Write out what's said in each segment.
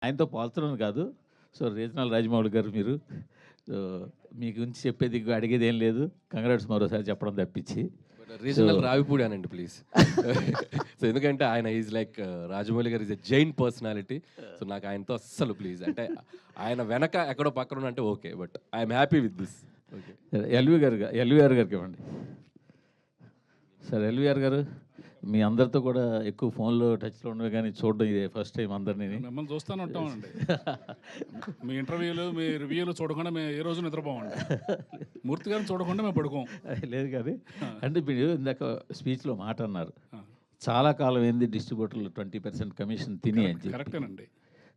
ఆయనతో పోల్చడం కాదు. సో రీజనల్ రాజమౌళి గారు మీరు. సో మీ గురించి చెప్పేది అడిగేది ఏం లేదు. కంగ్రాట్స్ మరోసారి చెప్పడం తప్పించి. రీజనల్ రావిపూడి అనండి ప్లీజ్. సో ఎందుకంటే ఆయన ఈజ్ లైక్ రాజమౌళి గారు is a Jain personality. So నాకు ఆయనతో అస్సలు ప్లీజ్ అంటే ఆయన వెనక ఎక్కడో పక్కన అంటే okay, but I'm happy with this. Okay, LVR గారికి ఇవ్వండి సార్. ఎల్వీఆర్ గారు మీ అందరితో కూడా ఎక్కువ ఫోన్లో టచ్లో ఉండవు, కానీ చూడడం ఇదే ఫస్ట్ టైం అందరినీ. మిమ్మల్ని చూస్తూనే ఉంటామండి. మీ ఇంటర్వ్యూలు మీ రివ్యూలు చూడకుండా మేము ఏ రోజు నిద్రపోమండి. మూర్తి గారిని చూడకుండా మేము పడుకోం. లేదు కానీ అంటే మీరు ఇందాక స్పీచ్లో మాట అన్నారు, చాలా కాలం ఏంది డిస్ట్రిబ్యూటర్లు 20% కమిషన్ తిని అని చెప్పి. కరెక్టేనండి.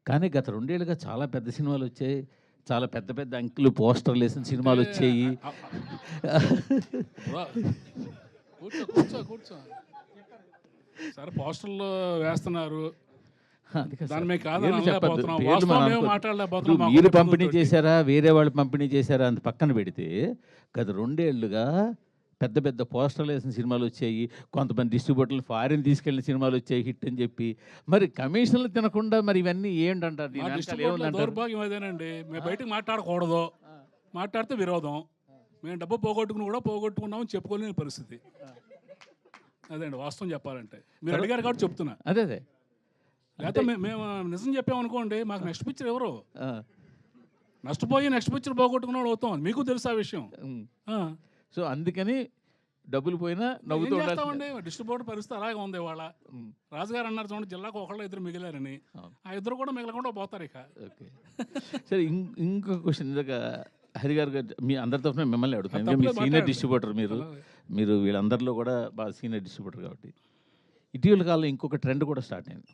కానీ గత 2 ఏళ్ళుగా చాలా పెద్ద సినిమాలు వచ్చాయి, చాలా పెద్ద పెద్ద అంకులు పోస్టర్లు వేసిన సినిమాలు వచ్చాయి. కూర్చో కూర్చో కూర్చో సరే, పోస్టర్లు వేస్తున్నారు, దాని మీద మీరు పంపిణీ చేశారా వేరే వాళ్ళు పంపిణీ చేశారా అని పక్కన పెడితే గత 2 ఏళ్ళుగా పెద్ద పెద్ద పోస్టర్లు వేసిన సినిమాలు వచ్చాయి, కొంతమంది డిస్ట్రిబ్యూటర్లు ఫారిన్ తీసుకెళ్ళిన సినిమాలు వచ్చాయి హిట్ అని చెప్పి. మరి కమిషన్లు తినకుండా మరి ఇవన్నీ ఏంటంటారు? దౌర్భాగ్యం అదేనండి. మేము బయటకు మాట్లాడకూడదు, మాట్లాడితే విరోధం. మేము డబ్బు పోగొట్టుకున్నామని చెప్పుకోలేని పరిస్థితి. అదే అండి వాస్తవం చెప్పాలంటే. మీరు అడిగారు కాబట్టి చెప్తున్నా. అదే లేకపోతే మేము నిజం చెప్పామనుకోండి, మాకు నెక్స్ట్ పిక్చర్ ఎవరు నష్టపోయి నెక్స్ట్ పిక్చర్ పోగొట్టుకున్నాడు అవుతాం. మీకు తెలుసు ఆ విషయం. సో అందుకని డబ్బులు పోయినా నవ్వుతూ ఉండాలి. డిస్ట్రిబ్యూటర్ పరిస్థితి అలాగే ఉంది ఇవాళ. రాజుగారు అన్నారు చూడండి, జిల్లాకు ఒకళ్ళు ఇద్దరు మిగిలారని. ఆ ఇద్దరు కూడా మిగలకుండా పోతారు ఇక. ఓకే సరే, ఇంకొక క్వశ్చన్. ఇందాక హరి గారు మీ అందరి తరఫున మిమ్మల్ని అడుగుతాను. మీరు సీనియర్ డిస్ట్రిబ్యూటర్, మీరు వీళ్ళందరిలో కూడా బాగా సీనియర్ డిస్ట్రిబ్యూటర్ కాబట్టి. ఇటీవల కాలంలో ఇంకొక ట్రెండ్ కూడా స్టార్ట్ అయింది.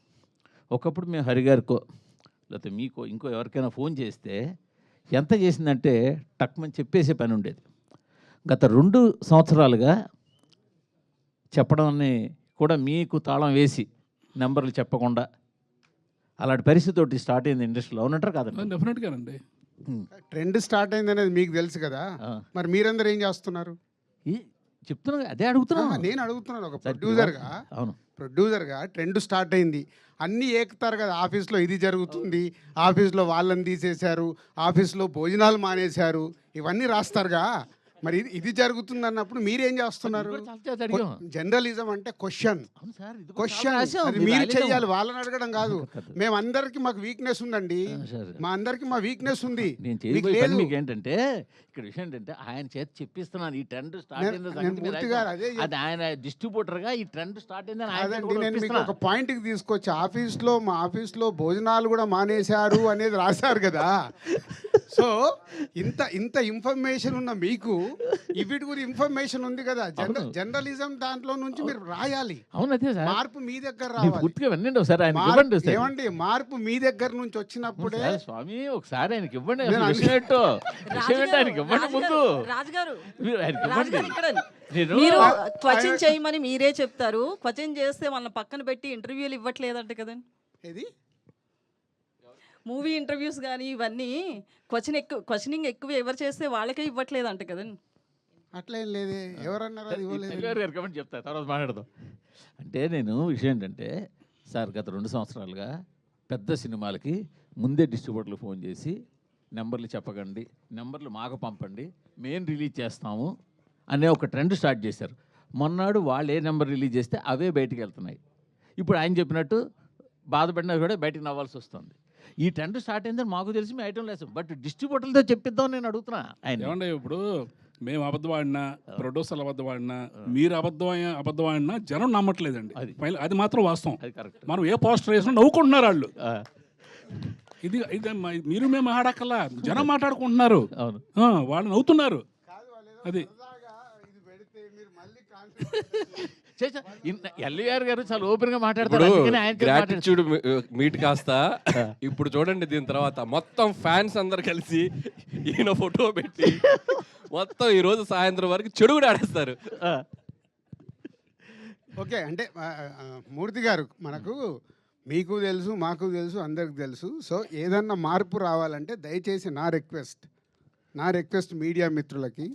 ఒకప్పుడు మేము హరి గారికో లేకపోతే మీకో ఇంకో ఎవరికైనా ఫోన్ చేస్తే ఎంత చేసిందంటే టక్మని చెప్పేసే పని ఉండేది. గత 2 సంవత్సరాలుగా చెప్పడాన్ని కూడా మీకు తాళం వేసి నెంబర్లు చెప్పకుండా అలాంటి పరిస్థితి ఒకటి స్టార్ట్ అయింది ఇండస్ట్రీలో. అవునంటారు కాదండి? డెఫినెట్గా అండి. ట్రెండ్ స్టార్ట్ అయింది అనేది మీకు తెలుసు కదా, మరి మీరందరూ ఏం చేస్తున్నారు? చెప్తున్నా, అదే అడుగుతున్నా. నేను అడుగుతున్నాను ఒక ప్రొడ్యూసర్గా. అవును, ప్రొడ్యూసర్గా ట్రెండ్ స్టార్ట్ అయింది, అన్నీ ఏకుతారు కదా. ఆఫీస్లో ఇది జరుగుతుంది, ఆఫీస్లో వాళ్ళని తీసేశారు, ఆఫీస్లో భోజనాలు మానేశారు, ఇవన్నీ రాస్తారుగా. మరి ఇది జరుగుతుంది అన్నప్పుడు మీరేం చేస్తున్నారు? జర్నలిజం అంటే క్వశ్చన్ అది మీరు చెయ్యాలి, వాళ్ళని అడగడం కాదు. మేమందరికి మాకు వీక్నెస్ ఉందండి, మా అందరికి మా వీక్నెస్ ఉంది. మీకు ఏంటంటే ఇక్కడ విషయం ఏంటంటే ఆయన చేత చెప్పిస్తున్నాను ఈ ట్రెండ్ స్టార్ట్ అయింది. ఆయన డిస్ట్రిబ్యూటర్ గా ఈ ట్రెండ్ స్టార్ట్ అయిందని నేను మీకు ఒక పాయింట్ కి తీసుకొచ్చి, మా ఆఫీస్లో భోజనాలు కూడా మానేశారు అనేది రాశారు కదా. సో ఇంత ఇన్ఫర్మేషన్ ఉన్న మీకు వీటి గురించి ఇన్ఫర్మేషన్ ఉంది కదా. జర్నలిజం దాంట్లో నుంచి మీరు రాయాలి. మార్పు మీ దగ్గర రావాలి. ఏమండి, మార్పు మీ దగ్గర నుంచి వచ్చినప్పుడే. స్వామి ఒకసారి ఆయనకి ఇవ్వండి, ముందు రాజుగారు మీరు క్వశ్చన్ చేయమని మీరే చెప్తారు. క్వశ్చన్ చేస్తే వాళ్ళని పక్కన పెట్టి ఇంటర్వ్యూలు ఇవ్వట్లేదంట కదండి. ఏది మూవీ ఇంటర్వ్యూస్ కానీ ఇవన్నీ క్వశ్చనింగ్ ఎక్కువ ఎవరు చేస్తే వాళ్ళకే ఇవ్వట్లేదంట కదండి. అట్లేం లేదే, ఎవరన్నారు? చెప్తా, తర్వాత మాట్లాడదాం. అంటే నేను విషయం ఏంటంటే సార్, గత 2 సంవత్సరాలుగా పెద్ద సినిమాలకి ముందే డిస్ట్రిబ్యూటర్లు ఫోన్ చేసి నెంబర్లు చెప్పకండి, నెంబర్లు మాకు పంపండి, మేము రిలీజ్ చేస్తాము అనే ఒక ట్రెండ్ స్టార్ట్ చేశారు. మొన్నాడు వాళ్ళు ఏ నెంబర్ రిలీజ్ చేస్తే అవే బయటికి వెళ్తున్నాయి. ఇప్పుడు ఆయన చెప్పినట్టు బాధపడినా కూడా బయటికి నవ్వాల్సి వస్తుంది. ఈ ట్రెండ్ స్టార్ట్ అయిందని మాకు తెలిసి మీ ఐటమ్ లేదు, బట్ డిస్ట్రిబ్యూటర్లతో చెప్పిద్దాం నేను అడుగుతున్నా. ఆయన ఏమండి, ఇప్పుడు మేము అబద్ధం ఆడినా, ప్రొడ్యూసర్లు అబద్ధం ఆడినా, మీరు అబద్ధం ఆడినా జనం నమ్మట్లేదండి. అది మాత్రం వాస్తవం. మనం ఏ పోస్టర్ వేసినా నవ్వుకుంటున్నారు వాళ్ళు. ఇది మీరు మేము మాట్లాడక్కల్లా, జనం మాట్లాడుకుంటున్నారు, వాళ్ళు నవ్వుతున్నారు. అది ఎల్వీఆర్ గారు చాలా ఓపెన్ గా మాట్లాడతారు. గ్రాటిట్యూడ్ మీట్ కాస్త ఇప్పుడు చూడండి, దీని తర్వాత మొత్తం ఫ్యాన్స్ అందరు కలిసి ఈయన ఫోటో పెట్టి మొత్తం ఈ రోజు సాయంత్రం వరకు చెడు కూడా ఆడేస్తారు. ఓకే, అంటే మూర్తి గారు, మనకు మీకు తెలుసు, మాకు తెలుసు, అందరికి తెలుసు. సో ఏదన్నా మార్పు రావాలంటే దయచేసి నా రిక్వెస్ట్ మీడియా మిత్రులకి,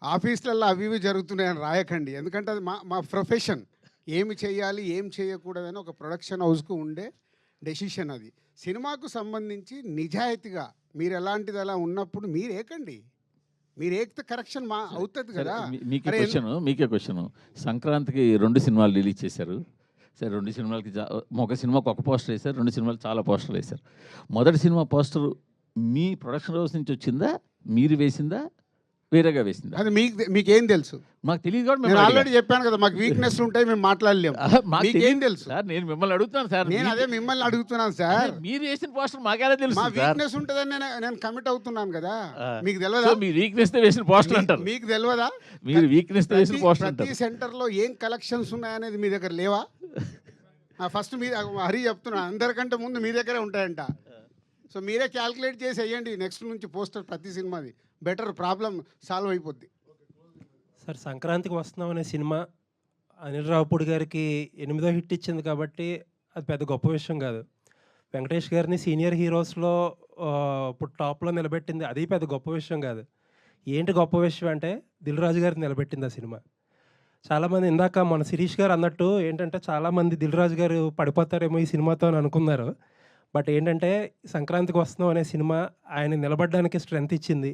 ఆఫీసులలో అవి ఇవి జరుగుతున్నాయని రాయకండి. ఎందుకంటే అది మా ప్రొఫెషన్. ఏమి చేయాలి ఏం చేయకూడదని ఒక ప్రొడక్షన్ హౌస్కు ఉండే డెసిషన్ అది. సినిమాకు సంబంధించి నిజాయితీగా మీరు ఎలాంటిది అలా ఉన్నప్పుడు మీరు ఏకండి, మీరు ఏకితే కరెక్షన్ మా అవుతుంది సరే, కదా. మీకే అరే, క్వశ్చన్ సంక్రాంతికి 2 సినిమాలు రిలీజ్ చేశారు. సరే, 2 సినిమాలకి ఒక సినిమాకి ఒక పోస్టర్ వేశారు, 2 సినిమాలు చాలా పోస్టర్లు వేశారు. మొదటి సినిమా పోస్టర్ మీ ప్రొడక్షన్ హౌస్ నుంచి వచ్చిందా, మీరు వేసిందా, వేరేగా వేసిందా? అది మీకేం తెలుసు? మాకు తెలియదు కూడా నేను ఆల్రెడీ చెప్పాను కదా, మాకు వీక్నెస్ ఉంటాయి, మేము మాట్లాడలేము. మీకేం తెలుసు? సార్, నేను మిమ్మల్ని అడుగుతాను సార్. నేను అదే మిమ్మల్ని అడుగుతున్నాను సార్. మీరు వేసిన పోస్టర్ మాకేలా తెలుసు మా సార్? వీక్నెస్ ఉంటుందని నేను కమిట్ అవుతున్నాను కదా. ఆ. మీకు సో తెలియదా? మీ వీక్నెస్ తో వేసిన పోస్టర్ అంటారు. మీకు తెలియదా? మీరు వీక్నెస్ తో వేసిన పోస్టర్ ప్రతి అంటారు. సెంటర్లో ఏం కలెక్షన్స్ ఉన్నాయనేది మీ దగ్గర లేవా? ఫస్ట్ మీ హరి చెప్తున్నా, అందరికంటే ముందు మీ దగ్గరే ఉంటాయంట. సో మీరే క్యాల్కులేట్ చేసి వేయండి నెక్స్ట్ నుంచి పోస్టర్ ప్రతి సినిమాది. బెటర్, ప్రాబ్లం సాల్వ్ అయిపోద్ది. సార్, సంక్రాంతికి వస్తున్నాం అనే సినిమా అనిల్ రావుపూడి గారికి 8వ హిట్ ఇచ్చింది కాబట్టి అది పెద్ద గొప్ప విషయం కాదు. వెంకటేష్ గారిని సీనియర్ హీరోస్లో ఇప్పుడు టాప్లో నిలబెట్టింది, అది పెద్ద గొప్ప విషయం కాదు. ఏంటి గొప్ప విషయం అంటే దిల్ రాజు గారిని నిలబెట్టింది ఆ సినిమా. చాలామంది ఇందాక మన శిరీష్ గారు అన్నట్టు ఏంటంటే చాలామంది దిల్ రాజు గారు పడిపోతారేమో ఈ సినిమాతో అని అనుకున్నారు. బట్ ఏంటంటే సంక్రాంతికి వస్తున్నాం అనే సినిమా ఆయన నిలబడడానికి స్ట్రెంత్ ఇచ్చింది.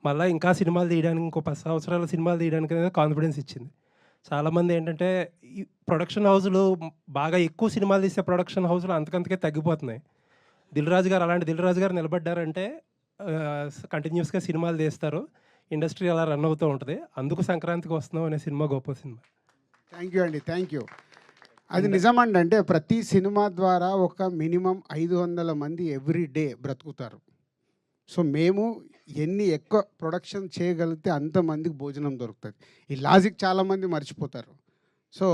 మళ్ళీ ఇంకా సినిమాలు తీయడానికి, ఇంకో 10 సంవత్సరాల సినిమాలు తీయడానికి అనేది కాన్ఫిడెన్స్ ఇచ్చింది. చాలామంది ఏంటంటే ఈ ప్రొడక్షన్ హౌస్లు బాగా ఎక్కువ సినిమాలు తీసే ప్రొడక్షన్ హౌస్లు అంతకంతకే తగ్గిపోతున్నాయి. దిల్ రాజు గారు అలాంటి దిల్ రాజు గారు నిలబడ్డారంటే కంటిన్యూస్గా సినిమాలు తీస్తారు, ఇండస్ట్రీ అలా రన్ అవుతూ ఉంటుంది. అందుకు సంక్రాంతికి వస్తున్నాం అనే సినిమా గొప్ప సినిమా. థ్యాంక్ యూ అండి, థ్యాంక్ యూ. అది నిజమండి. అంటే ప్రతి సినిమా ద్వారా ఒక మినిమం 500 మంది ఎవ్రీ డే బ్రతుకుతారు. సో మేము ఎన్ని ఎక్కువ ప్రొడక్షన్ చేయగలిగితే అంతమందికి భోజనం దొరుకుతుంది. ఈ లాజిక్ చాలామంది మర్చిపోతారు. సో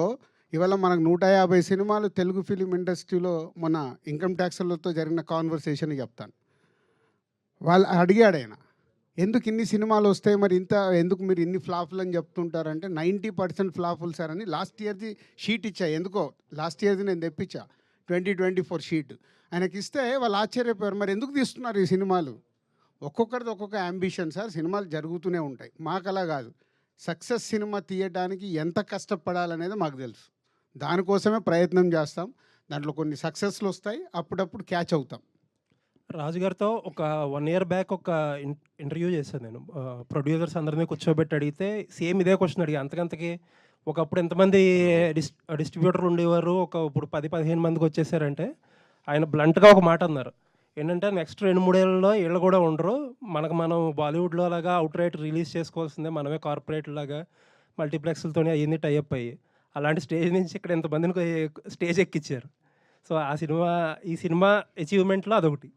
ఇవాళ మనకు 150 సినిమాలు తెలుగు ఫిలిం ఇండస్ట్రీలో మన ఇన్కమ్ ట్యాక్స్లతో జరిగిన కాన్వర్సేషన్ చెప్తాను. వాళ్ళు అడిగాడు ఆయన, ఎందుకు ఇన్ని సినిమాలు వస్తాయి, మరి ఎందుకు మీరు ఇన్ని ఫ్లాపులు అని చెప్తుంటారంటే 90% ఫ్లాపులు సార్ అని లాస్ట్ ఇయర్ది షీట్ ఇచ్చా. ఎందుకో లాస్ట్ ఇయర్ది నేను తెప్పించా 2024 షీట్. ఆయనకి ఇస్తే వాళ్ళు ఆశ్చర్యపోయారు, మరి ఎందుకు తీస్తున్నారు ఈ సినిమాలు? ఒక్కొక్కరిది ఒక్కొక్క యాంబిషన్ సార్. సినిమాలు జరుగుతూనే ఉంటాయి. మాకు అలా కాదు. సక్సెస్ సినిమా తీయడానికి ఎంత కష్టపడాలనేది మాకు తెలుసు. దానికోసమే ప్రయత్నం చేస్తాం. దాంట్లో కొన్ని సక్సెస్లు వస్తాయి, అప్పుడప్పుడు క్యాచ్ అవుతాం. రాజుగారితో ఒక 1 year బ్యాక్ ఒక ఇంటర్వ్యూ చేశాను నేను. ప్రొడ్యూసర్స్ అందరినీ కూర్చోబెట్టి అడిగితే సేమ్ ఇదే క్వశ్చన్ అడిగా. అంతకంతకి ఒకప్పుడు ఎంతమంది డిస్ట్రిబ్యూటర్లు ఉండేవారు, ఇప్పుడు 10-15 మందికి వచ్చేసారంటే ఆయన బ్లంట్గా ఒక మాట అన్నారు. ఏంటంటే నెక్స్ట్ 2-3 ఏళ్ళలో వీళ్ళు కూడా ఉండరు, మనం బాలీవుడ్లో లాగా అవుట్ రైట్ రిలీజ్ చేసుకోవాల్సిందే, మనమే కార్పొరేట్ లాగా మల్టీప్లెక్స్లతోనే అయ్యింది టైఅప్ అయ్యి, అలాంటి స్టేజ్ నుంచి ఇక్కడ ఎంతమందిని స్టేజ్ ఎక్కించారు. సో ఈ సినిమా అచీవ్మెంట్లో అదొకటి.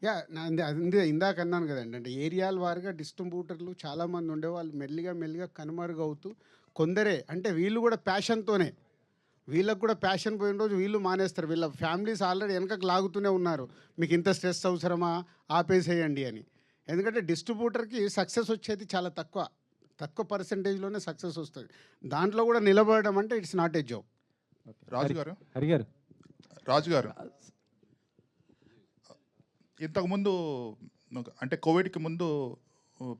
యా, అందే ఇందాక అన్నాను కదండి. అంటే ఏరియాల వారిగా డిస్ట్రిబ్యూటర్లు చాలామంది ఉండేవాళ్ళు మెల్లిగా కనుమరుగవుతూ కొందరే, అంటే వీళ్ళు కూడా ప్యాషన్తోనే, వీళ్ళకు కూడా ప్యాషన్ పోయిన రోజు వీళ్ళు మానేస్తారు. వీళ్ళ ఫ్యామిలీస్ ఆల్రెడీ వెనకకు లాగుతూనే ఉన్నారు, మీకు ఇంత స్ట్రెస్ అవసరమా, ఆపేసేయండి అని. ఎందుకంటే డిస్ట్రిబ్యూటర్కి సక్సెస్ వచ్చేది చాలా తక్కువ పర్సెంటేజ్లోనే సక్సెస్ వస్తుంది. దాంట్లో కూడా నిలబడడం అంటే ఇట్స్ నాట్ ఏ జాబ్. రాజు గారు ఇంతకుముందు అంటే కోవిడ్కి ముందు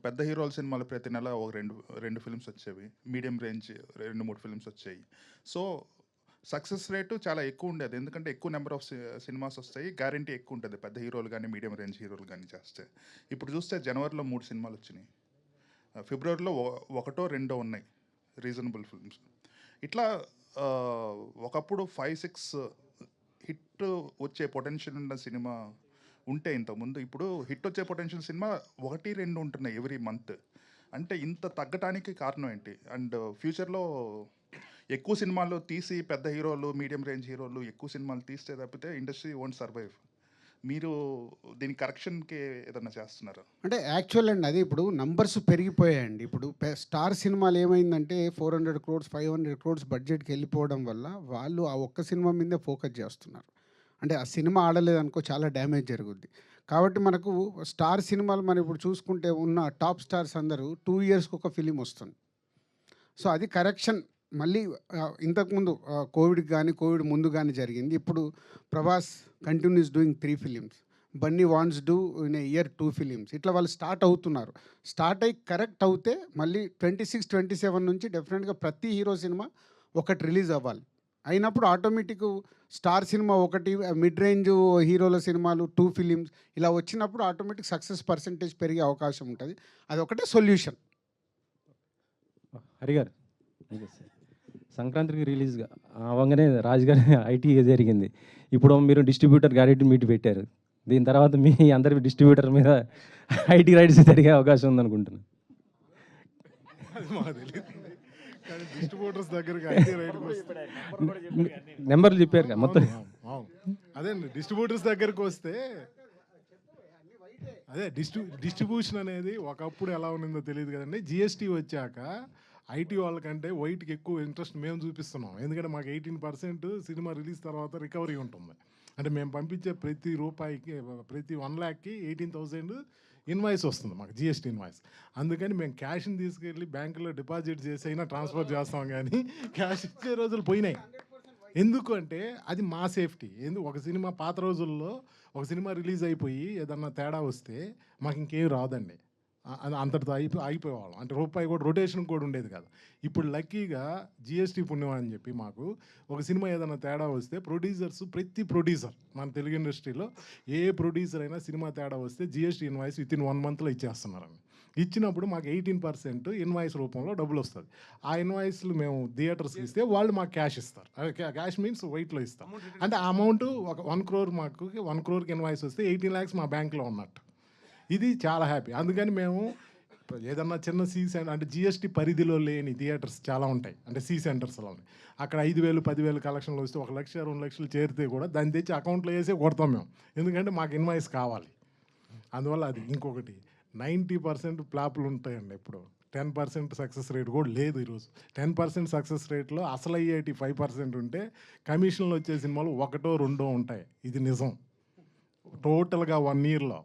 పెద్ద హీరోల సినిమాలు ప్రతి నెల ఒక రెండు ఫిల్మ్స్ వచ్చేవి, మీడియం రేంజ్ 2-3 ఫిల్మ్స్ వచ్చాయి. సో సక్సెస్ రేటు చాలా ఎక్కువ ఉండేది, ఎందుకంటే ఎక్కువ నెంబర్ ఆఫ్ సినిమాస్ వస్తాయి, గ్యారంటీ ఎక్కువ ఉంటుంది పెద్ద హీరోలు కానీ మీడియం రేంజ్ హీరోలు కానీ చేస్తే. ఇప్పుడు చూస్తే జనవరిలో 3 సినిమాలు వచ్చినాయి, ఫిబ్రవరిలో 1-2 ఉన్నాయి రీజనబుల్ ఫిల్మ్స్. ఇట్లా ఒకప్పుడు 5-6 హిట్ వచ్చే పొటెన్షియల్ ఉన్న సినిమా ఉంటే ఇంతకుముందు, ఇప్పుడు హిట్ వచ్చే పొటెన్షియల్ సినిమా 1-2 ఉంటున్నాయి ఎవ్రీ మంత్. అంటే ఇంత తగ్గటానికి కారణం ఏంటి? అండ్ ఫ్యూచర్లో ఎక్కువ సినిమాలు తీసి పెద్ద హీరోలు మీడియం రేంజ్ హీరోలు ఎక్కువ సినిమాలు తీస్తే తప్పితే ఇండస్ట్రీ వోంట్ సర్వైవ్. మీరు దీని కరెక్షన్కి ఏదన్నా చేస్తున్నారా? అంటే యాక్చువల్ అండి, అది ఇప్పుడు నంబర్స్ పెరిగిపోయాయండి. ఇప్పుడు స్టార్ సినిమాలు ఏమైందంటే 400 crores 500 crores బడ్జెట్కి వెళ్ళిపోవడం వల్ల వాళ్ళు ఆ ఒక్క సినిమా మీదే ఫోకస్ చేస్తున్నారు. అంటే ఆ సినిమా ఆడలేదనుకో చాలా డ్యామేజ్ జరుగుద్ది. కాబట్టి మనకు స్టార్ సినిమాలు మనం ఇప్పుడు చూసుకుంటే ఉన్న టాప్ స్టార్స్ అందరూ 2 yearsకి ఒక ఫిలిం వస్తుంది. సో అది కరెక్షన్ మళ్ళీ ఇంతకుముందు కోవిడ్ ముందు కానీ జరిగింది. ఇప్పుడు Prabhas continuous doing 3 films, Bunny wants do in a year 2 films. ఇట్లా వాళ్ళు స్టార్ట్ అవుతున్నారు. స్టార్ట్ అయ్యి కరెక్ట్ అవుతే మళ్ళీ 26-27 నుంచి డెఫినెట్గా ప్రతి హీరో సినిమా ఒకటి రిలీజ్ అవ్వాలి. అయినప్పుడు ఆటోమేటిక్ స్టార్ సినిమా ఒకటి, మిడ్ రేంజ్ హీరోల సినిమాలు 2 ఫిలిమ్స్ ఇలా వచ్చినప్పుడు ఆటోమేటిక్ సక్సెస్ పర్సంటేజ్ పెరిగే అవకాశం ఉంటుంది. అది ఒకటే సొల్యూషన్. హరిగారు సంక్రాంతికి రిలీజ్గా అవ్వగానే రాజుగారి ఐటీ జరిగింది. ఇప్పుడు మీరు డిస్ట్రిబ్యూటర్ గారెంటీ మీట్ పెట్టారు. దీని తర్వాత మీ అందరి డిస్ట్రిబ్యూటర్ మీద ఐటీ రైట్స్ జరిగే అవకాశం ఉందనుకుంటున్నాను. డిస్ట్రిబ్యూటర్స్ దగ్గరికి నెంబర్లు చెప్పారు కదా మొత్తం. అదే డిస్ట్రిబ్యూటర్స్ దగ్గరికి వస్తే అదే డిస్ట్రిబ్యూషన్ అనేది ఒకప్పుడు ఎలా ఉన్నదో తెలియదు కదండి. జిఎస్టీ వచ్చాక ఐటీ వాళ్ళకంటే వైట్కి ఎక్కువ ఇంట్రెస్ట్ మేము చూపిస్తున్నాం. ఎందుకంటే మాకు 18% సినిమా రిలీజ్ తర్వాత రికవరీ ఉంటుంది. అంటే మేము పంపించే ప్రతి రూపాయికి, ప్రతి 1 lakhకి 18,000 ఇన్వాయిస్ వస్తుంది మాకు, జిఎస్టీ ఇన్వాయిస్. అందుకని మేము క్యాష్ని తీసుకెళ్ళి బ్యాంకులో డిపాజిట్ చేసి అయినా ట్రాన్స్ఫర్ చేస్తాం, కానీ క్యాష్ ఇచ్చే రోజులు పోయినాయి. ఎందుకు అంటే అది మా సేఫ్టీ. ఒక సినిమా పాత రోజుల్లో ఒక సినిమా రిలీజ్ అయిపోయి ఏదన్నా తేడా వస్తే మాకు ఇంకేం రాదండి. అంతటితో అయిపోయేవాళ్ళం. అంటే రూపాయి కూడా రొటేషన్ కూడా ఉండేది కాదు. ఇప్పుడు లక్కీగా జిఎస్టీ పుణ్యం అని చెప్పి మాకు ఒక సినిమా ఏదైనా తేడా వస్తే ప్రొడ్యూసర్స్, ప్రతి ప్రొడ్యూసర్ మన తెలుగు ఇండస్ట్రీలో ఏ ప్రొడ్యూసర్ అయినా సినిమా తేడా వస్తే జిఎస్టీ ఇన్వాయిస్ విత్ ఇన్ 1 monthలో ఇచ్చేస్తున్నారండి. ఇచ్చినప్పుడు మాకు 18% ఇన్వాయిస్ రూపంలో డబ్బులు వస్తుంది. ఆ ఇన్వాయిస్లు మేము థియేటర్స్కి ఇస్తే వాళ్ళు మాకు క్యాష్ ఇస్తారు. క్యాష్ మీన్స్ వైట్లో ఇస్తాం. అంటే ఆ అమౌంట్ ఒక 1 crore, మాకు 1 crore ఇన్వాయిస్ వస్తే 18 lakhs మా బ్యాంక్లో ఉన్నట్టు. ఇది చాలా హ్యాపీ. అందుకని మేము ఏదన్నా చిన్న అంటే జిఎస్టీ పరిధిలో లేని థియేటర్స్ చాలా ఉంటాయి. అంటే సెంటర్స్లో ఉన్నాయి. అక్కడ 5,000, 10,000 కలెక్షన్లు వస్తే 1 లక్ష, 2 లక్షలు చేరితే కూడా దాన్ని తెచ్చి అకౌంట్లో వేసే కొడతాం మేము. ఎందుకంటే మాకు ఇన్వాయిస్ కావాలి. అందువల్ల అది. ఇంకొకటి 90% ఫ్లాప్లు ఉంటాయండి. ఇప్పుడు 10% సక్సెస్ రేట్ కూడా లేదు ఈరోజు. 10% సక్సెస్ రేట్లో అసలు అయ్యేటి 5% ఉంటే కమిషన్లు వచ్చే సినిమాలు 1, 2 ఉంటాయి. ఇది నిజం. టోటల్గా 1 yearలో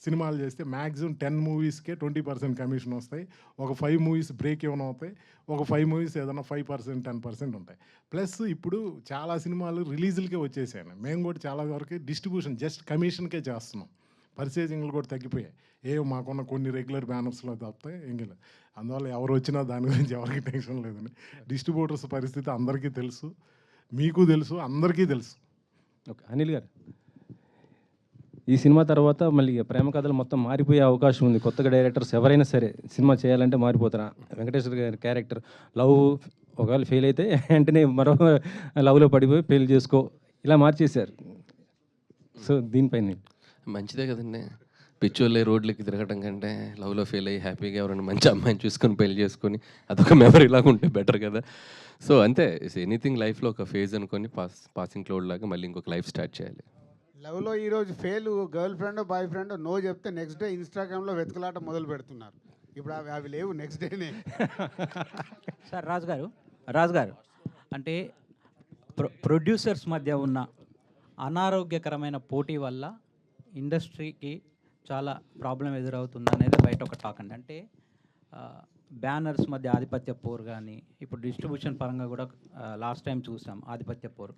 సినిమాలు చేస్తే మ్యాక్సిమం 10 moviesకే 20% కమిషన్ వస్తాయి. ఒక 5 movies బ్రేక్ ఏమైనా అవుతాయి. ఒక 5 movies ఏదైనా 5%, 10% ఉంటాయి. ప్లస్ ఇప్పుడు చాలా సినిమాలు రిలీజులకే వచ్చేసాయి. మేము కూడా చాలా వరకు డిస్ట్రిబ్యూషన్ జస్ట్ కమిషన్కే చేస్తున్నాం. పర్చేజింగ్లు కూడా తగ్గిపోయాయి. మాకున్న కొన్ని రెగ్యులర్ బ్యానర్స్లో తప్పితే ఇంక. అందువల్ల ఎవరు వచ్చినా దాని గురించి ఎవరికి టెన్షన్ లేదండి. డిస్ట్రిబ్యూటర్స్ పరిస్థితి అందరికీ తెలుసు, మీకు తెలుసు, అందరికీ తెలుసు. ఓకే అనిల్ గారు, ఈ సినిమా తర్వాత మళ్ళీ ప్రేమ కథలు మొత్తం మారిపోయే అవకాశం ఉంది. కొత్తగా డైరెక్టర్స్ ఎవరైనా సరే సినిమా చేయాలంటే మారిపోతారా? వెంకటేశ్వర గారి క్యారెక్టర్ లవ్ ఒకవేళ ఫెయిల్ అయితే వెంటనే మరో లవ్లో పడిపోయి పెళ్లి చేసుకో ఇలా మార్చేశారు. సో దీనిపైన మంచిదే కదండి. పిచ్చోళ్ళే రోడ్లకి తిరగటం కంటే లవ్లో ఫెయిల్ అయ్యి హ్యాపీగా ఎవరైనా మంచి అమ్మాయిని చూసుకొని పెళ్లి చేసుకొని అదొక మెమరీ లాగా ఉంటే బెటర్ కదా. సో అంతే, ఎనీథింగ్ లైఫ్లో ఒక ఫేజ్ అనుకొని పాసింగ్ క్లౌడ్ లాగా మళ్ళీ ఇంకొక లైఫ్ స్టార్ట్ చేయాలి. లవ్లో ఈరోజు fail, girlfriend, boyfriend no చెప్తే నెక్స్ట్ డే ఇన్స్టాగ్రామ్లో వెతుకులాట మొదలు పెడుతున్నారు. ఇప్పుడు అవి లేవు, నెక్స్ట్ డేనే. సార్ రాజు గారు అంటే ప్రొడ్యూసర్స్ మధ్య ఉన్న అనారోగ్యకరమైన పోటీ వల్ల ఇండస్ట్రీకి చాలా ప్రాబ్లం ఎదురవుతుంది అనేది బయట ఒక టాక్ అండి. అంటే బ్యానర్స్ మధ్య ఆధిపత్య పోరు కానీ, ఇప్పుడు డిస్ట్రిబ్యూషన్ పరంగా కూడా లాస్ట్ టైం చూసాం ఆధిపత్య పోరు.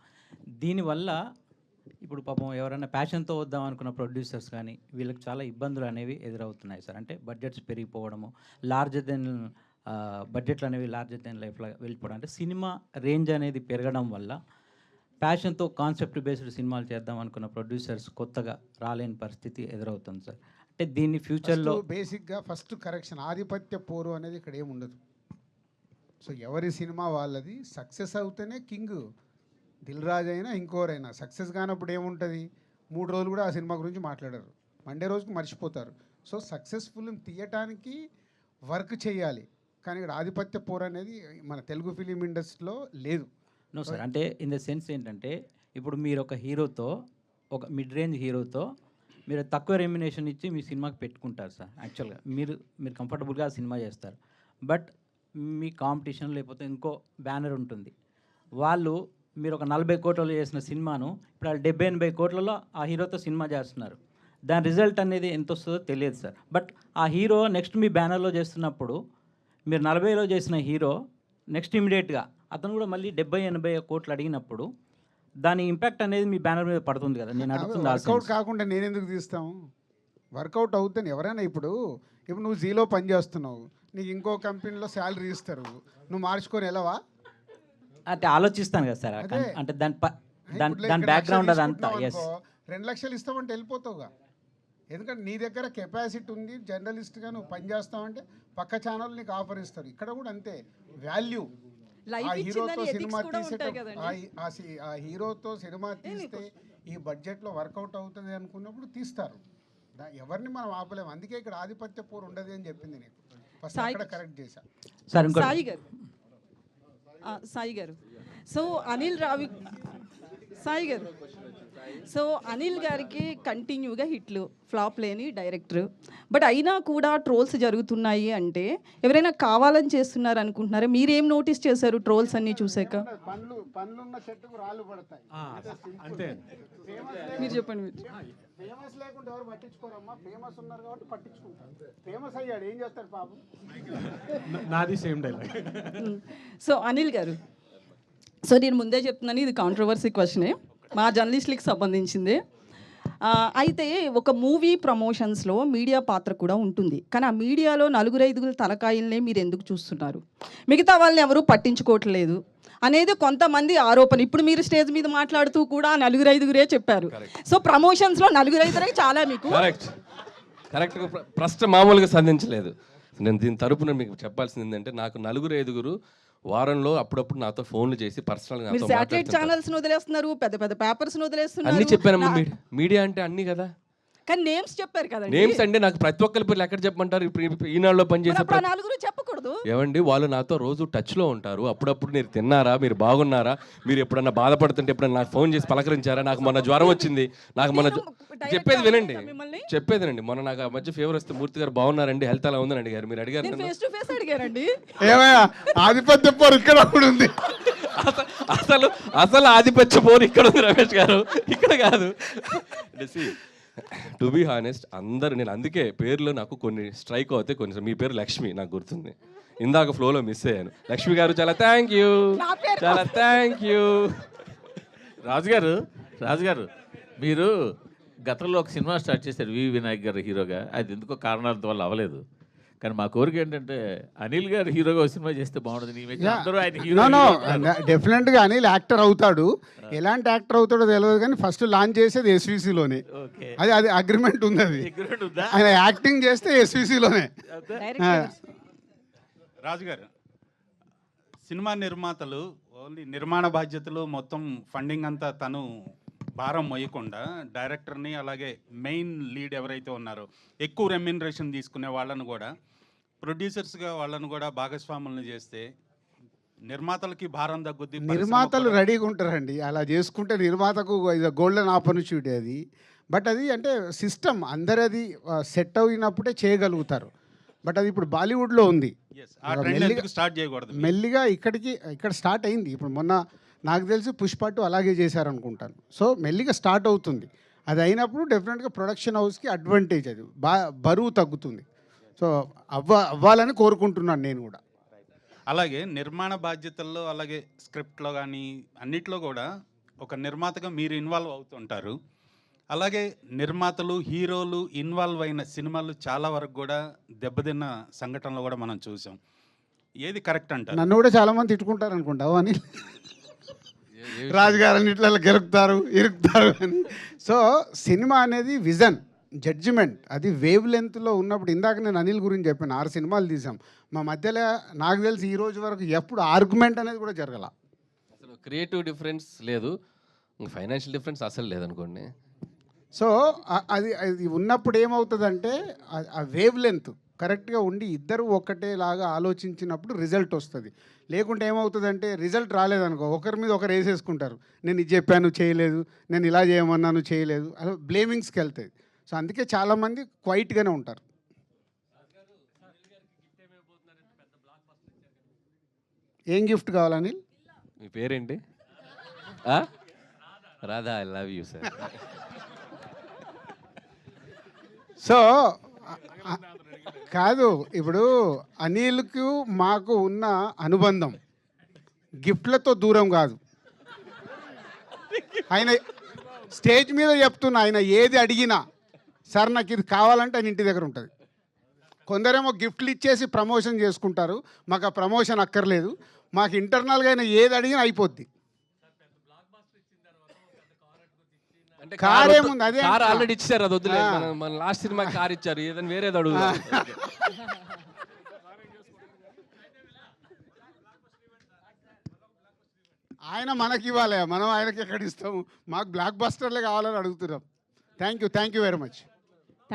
దీనివల్ల ఇప్పుడు పాపం ఎవరైనా ప్యాషన్తో వద్దాం అనుకున్న ప్రొడ్యూసర్స్ కానీ వీళ్ళకి చాలా ఇబ్బందులు అనేవి ఎదురవుతున్నాయి సార్. అంటే బడ్జెట్స్ పెరిగిపోవడము, లార్జర్ దెన్ బడ్జెట్లు అనేవి లార్జర్ దెన్ లైఫ్లో వెళ్ళిపోవడం, అంటే సినిమా రేంజ్ అనేది పెరగడం వల్ల ప్యాషన్తో కాన్సెప్ట్ బేస్డ్ సినిమాలు చేద్దాం అనుకున్న ప్రొడ్యూసర్స్ కొత్తగా రాలేని పరిస్థితి ఎదురవుతుంది సార్. అంటే దీన్ని ఫ్యూచర్లో బేసిక్గా ఫస్ట్ కరెక్షన్, ఆధిపత్య పోరు అనేది ఇక్కడ ఏమి ఉండదు. సో ఎవరి సినిమా వాళ్ళది, సక్సెస్ అవుతేనే కింగ్. దిల్ రాజు అయినా ఇంకోరైనా సక్సెస్ కానప్పుడు ఏముంటుంది, 3 రోజులు కూడా ఆ సినిమా గురించి మాట్లాడరు, మండే రోజుకి మర్చిపోతారు. సో సక్సెస్ఫుల్ తీయటానికి వర్క్ చేయాలి. కానీ ఇక్కడ ఆధిపత్య పోరు అనేది మన తెలుగు ఫిలిం ఇండస్ట్రీలో లేదు. నో సార్, అంటే ఇన్ ద సెన్స్ ఏంటంటే ఇప్పుడు మీరు ఒక హీరోతో, ఒక మిడ్ రేంజ్ హీరోతో మీరు తక్కువ రెమ్యునేషన్ ఇచ్చి మీ సినిమాకి పెట్టుకుంటారు సార్. యాక్చువల్గా మీరు కంఫర్టబుల్గా ఆ సినిమా చేస్తారు. బట్ మీ కాంపిటీషన్ లేకపోతే ఇంకో బ్యానర్ ఉంటుంది, వాళ్ళు మీరు ఒక 40 కోట్లలో చేసిన సినిమాను ఇప్పుడు వాళ్ళు 70-80 కోట్లలో ఆ హీరోతో సినిమా చేస్తున్నారు. దాని రిజల్ట్ అనేది ఎంత వస్తుందో తెలియదు సార్. బట్ ఆ హీరో నెక్స్ట్ మీ బ్యానర్లో చేస్తున్నప్పుడు మీరు 40లో చేసిన హీరో నెక్స్ట్ ఇమీడియట్గా అతను కూడా మళ్ళీ 70-80 కోట్లు అడిగినప్పుడు దాని ఇంపాక్ట్ అనేది మీ బ్యానర్ మీద పడుతుంది కదా. నేను అడుగుతుంది వర్కౌట్ కాకుండా నేను ఎందుకు తీస్తాము? వర్కౌట్ అవుతాను ఎవరైనా. ఇప్పుడు నువ్వు జీలో పని చేస్తున్నావు, నీకు ఇంకో కంపెనీలో శాలరీ ఇస్తారు, నువ్వు మార్చుకొని వెళ్ళవా? అంటే ఆలోచిస్తాను కదా సార్ అదే. అంటే దాని దాని ఇప్పుడు దాని ఇక్కడ బ్యాక్గ్రౌండ్ లక్షలు అదంతా తీసుకుంటున్నావు ఎస్ అనుకో, 2 లక్షలు ఇస్తామంటే వెళ్ళిపోతావుగా. ఎందుకంటే నీ దగ్గర కెపాసిటీ ఉంది, జర్నలిస్ట్గా నువ్వు పనిచేస్తావంటే పక్క ఛానల్ నీకు ఆఫర్ ఇస్తారు. ఇక్కడ కూడా అంతే, వాల్యూ. లైఫ్ ఆ ఇచ్చిందని హీరోతో ethics సినిమా కూడా ఉంటాయి తీసేటప్పుడు కదండి. ఆ హీరోతో సినిమా తీస్తే ఈ బడ్జెట్లో వర్కౌట్ అవుతుంది అనుకున్నప్పుడు తీస్తారు. ఎవరిని మనం ఆపలేము. అందుకే ఇక్కడ ఆధిపత్య పోరు ఉండదు అని చెప్పింది నీకు ఫస్ట్, అక్కడ కరెక్ట్ చేశా. సార్ ఇంకో సాయి గారు, సాయి గారు, సో సాయి గారు, సో అనిల్ గారికి కంటిన్యూగా హిట్లు, ఫ్లాప్ లేని డైరెక్టర్, బట్ అయినా కూడా ట్రోల్స్ జరుగుతున్నాయి అంటే ఎవరైనా కావాలని చేస్తున్నారు అనుకుంటున్నారా? మీరేం నోటీస్ చేశారు ట్రోల్స్ అన్ని చూసాక? పనులున్న చెట్టుకు రాళ్ళు పడతాయి అంతే. మీరు చెప్పండి. మీరు ఫేమస్ లేకుంటే ఎవరు పట్టించుకోరమ్మా. ఫేమస్ ఉన్నారు కాబట్టి పట్టించుకుంటారు. ఫేమస్ అయ్యాడు ఏం చేస్తారు పాపం. నాది సేమ్ డైలాగ్. సో అనిల్ గారు, సో నేను ముందే చెప్తున్నాను, ఇది కాంట్రవర్సీ క్వశ్చనే, మా జర్నలిస్టులకు సంబంధించింది. అయితే ఒక మూవీ ప్రమోషన్స్లో మీడియా పాత్ర కూడా ఉంటుంది, కానీ ఆ మీడియాలో 4-5 తలకాయలనే మీరు ఎందుకు చూస్తున్నారు, మిగతా వాళ్ళని ఎవరూ పట్టించుకోవట్లేదు అనేది కొంతమంది ఆరోపణ. ఇప్పుడు మీరు స్టేజ్ మీద మాట్లాడుతూ కూడా 4-5 చెప్పారు. సో ప్రమోషన్స్లో 4-5 చాలా మీకు కరెక్ట్ ప్రశ్న మామూలుగా సంధించలేదు. నేను దీని తరపున మీకు చెప్పాల్సింది ఏంటంటే, నాకు 4-5 వారంలో అప్పుడప్పుడు నాతో ఫోన్లు చేసి పర్సనల్గా మీరు శాటిలైట్ ఛానల్స్ వదిలేస్తున్నారు, పెద్ద పెద్ద పేపర్స్ అన్ని వదిలేస్తున్నారు. చెప్పానమ్మా. మీడియా అంటే అన్ని కదా. కానీ నేమ్స్ చెప్పారు కదండి. నేమ్స్ అంటే నాకు ప్రతి ఒక్కరి పేర్లు ఎక్కడ చెప్పమంటారు? ఇప్పుడు ఈనాడులో పనిచేసే అప్పుడు 4 చెప్పకూడదు ఏమండి, వాళ్ళు నాతో రోజు టచ్లో ఉంటారు. అప్పుడప్పుడు మీరు తిన్నారా, మీరు బాగున్నారా, మీరు ఎప్పుడన్నా బాధపడుతుంటే ఎప్పుడన్నా నాకు ఫోన్ చేసి పలకరించారా, నాకు మొన్న జ్వరం వచ్చింది, నాకు మొన్న చెప్పేది వినండి, చెప్పేది వినండి, మొన్న నాకు ఆ మధ్య ఫీవర్ వస్తే మూర్తి గారు బాగున్నారండి, హెల్త్ అలా ఉందని అడిగారు. మీరు అడిగారు నేను ఫేస్ టు ఫేస్ అడిగారండి. ఏమయ్యా ఆధిపత్య పోరు ఇక్కడ కూడా ఉంది. అసలు ఆధిపత్య పోరు ఇక్కడ ఉంది రమేష్ గారు, ఇక్కడ కాదు. టు బీ హానెస్ట్, అందరు నేను అందుకే పేర్లు నాకు కొన్ని స్ట్రైక్ అవుతాయి. కొన్ని మీ పేరు లక్ష్మి నాకు గుర్తుంది, ఇందాక ఫ్లోలో మిస్ అయ్యాను. లక్ష్మి గారు చాలా థ్యాంక్ యూ, చాలా థ్యాంక్ యూ. రాజుగారు మీరు గతంలో ఒక సినిమా స్టార్ట్ చేశారు వి వినాయక్ గారు హీరోగా, అది ఎందుకో కారణాల వల్ల అవ్వలేదు. కానీ మా కోరిక ఏంటంటే అనిల్ గారు హీరోగా ఒక సినిమా చేస్తే బాగుంటుంది. డెఫినెట్గా అనిల్ యాక్టర్ అవుతాడు. ఎలాంటి యాక్టర్ అవుతాడో తెలియదు, కానీ ఫస్ట్ లాంచ్ చేసేది ఎస్విసిలోనే. అది అగ్రిమెంట్ ఉంది. అది ఆయన యాక్టింగ్ చేస్తే ఎస్విసిలోనే. రాజుగారు, సినిమా నిర్మాతలు ఓన్లీ నిర్మాణ బాధ్యతలు మొత్తం ఫండింగ్ అంతా తను భారం మోయకుండా డైరెక్టర్ని అలాగే మెయిన్ లీడ్ ఎవరైతే ఉన్నారో ఎక్కువ రెమ్యూనరేషన్ తీసుకునే వాళ్ళను కూడా ప్రొడ్యూసర్స్గా వాళ్ళను కూడా భాగస్వాములను చేస్తే నిర్మాతలకి భారం తగ్గుద్ది. నిర్మాతలు రెడీగా ఉంటారండి అలా చేసుకుంటే. నిర్మాతకు గోల్డెన్ ఆపర్చునిటీ అది. బట్ అది అంటే సిస్టమ్ అందరది సెట్ అయినప్పుడే చేయగలుగుతారు. బట్ అది ఇప్పుడు బాలీవుడ్లో ఉంది, స్టార్ట్ చేయకూడదు. మెల్లిగా ఇక్కడ స్టార్ట్ అయింది. ఇప్పుడు మొన్న నాకు తెలిసి పుష్ప 2 అలాగే చేశారనుకుంటాను. సో మెల్లిగా స్టార్ట్ అవుతుంది. అది అయినప్పుడు డెఫినెట్గా ప్రొడక్షన్ హౌస్కి అడ్వాంటేజ్, అది బరువు తగ్గుతుంది. సో అవ్వాలని కోరుకుంటున్నాను నేను కూడా. అలాగే నిర్మాణ బాధ్యతల్లో అలాగే స్క్రిప్ట్లో కానీ అన్నిట్లో కూడా ఒక నిర్మాతగా మీరు ఇన్వాల్వ్ అవుతుంటారు. అలాగే నిర్మాతలు హీరోలు ఇన్వాల్వ్ అయిన సినిమాలు చాలా వరకు కూడా దెబ్బతిన్న సంఘటనలు కూడా మనం చూసాం. ఏది కరెక్ట్ అంటారు? నన్ను కూడా చాలామంది తిట్టుకుంటారు అనుకుంటావు అని, రాజుగారని ఇట్లా గెలుపుతారు ఇరుకుతారు అని. సో సినిమా అనేది విజన్, జడ్జిమెంట్, అది వేవ్ లెంత్లో ఉన్నప్పుడు. ఇందాక నేను అనిల్ గురించి చెప్పాను, 6 సినిమాలు తీసాం. మా మధ్యలో నాకు తెలిసి ఈ రోజు వరకు ఎప్పుడు ఆర్గ్యుమెంట్ అనేది కూడా జరగల. అసలు క్రియేటివ్ డిఫరెన్స్ లేదు, ఫైనాన్షియల్ డిఫరెన్స్ అసలు లేదనుకోండి. సో అది ఉన్నప్పుడు ఏమవుతుందంటే ఆ వేవ్ లెంత్ కరెక్ట్గా ఉండి ఇద్దరు ఒకటేలాగా ఆలోచించినప్పుడు రిజల్ట్ వస్తుంది. లేకుంటే ఏమవుతుందంటే రిజల్ట్ రాలేదనుకో, ఒకరి మీద ఒకరు వేసేసుకుంటారు. నేను ఇది చెప్పాను చేయలేదు, నేను ఇలా చేయమన్నాను చేయలేదు, అలా బ్లేమింగ్స్కి వెళ్తాయి. సో అందుకే చాలామంది క్వైట్గానే ఉంటారు. ఏం గిఫ్ట్ కావాలని? మీ పేరేంటి? Radha, I love you sir. So కాదు, ఇప్పుడు అనిల్కు మాకు ఉన్న అనుబంధం గిఫ్ట్లతో దూరం కాదు. ఆయన స్టేజ్ మీద చెప్తున్నా, ఆయన ఏది అడిగినా సార్ నాకు ఇది కావాలంటే ఆయన ఇంటి దగ్గర ఉంటుంది. కొందరేమో గిఫ్ట్లు ఇచ్చేసి ప్రమోషన్ చేసుకుంటారు, మాకు ఆ ప్రమోషన్ అక్కర్లేదు. మాకు ఇంటర్నల్గా అయినా ఏది అడిగినా అయిపోద్ది. అంటే కార్ ఏముంది, అదే కార్ అంటున్నా. ఆల్రెడీ ఇచ్చారు, అది వద్దులే. మన లాస్ట్ సినిమా కార్ ఇచ్చారు, ఏదైనా వేరేది అడుగు. ఆయన మనకి ఇవ్వాలి, మనం ఆయనకి ఎక్కడ ఇస్తాము. మాకు బ్లాక్ బస్టర్లే కావాలని అడుగుతున్నాం. Thank you very much.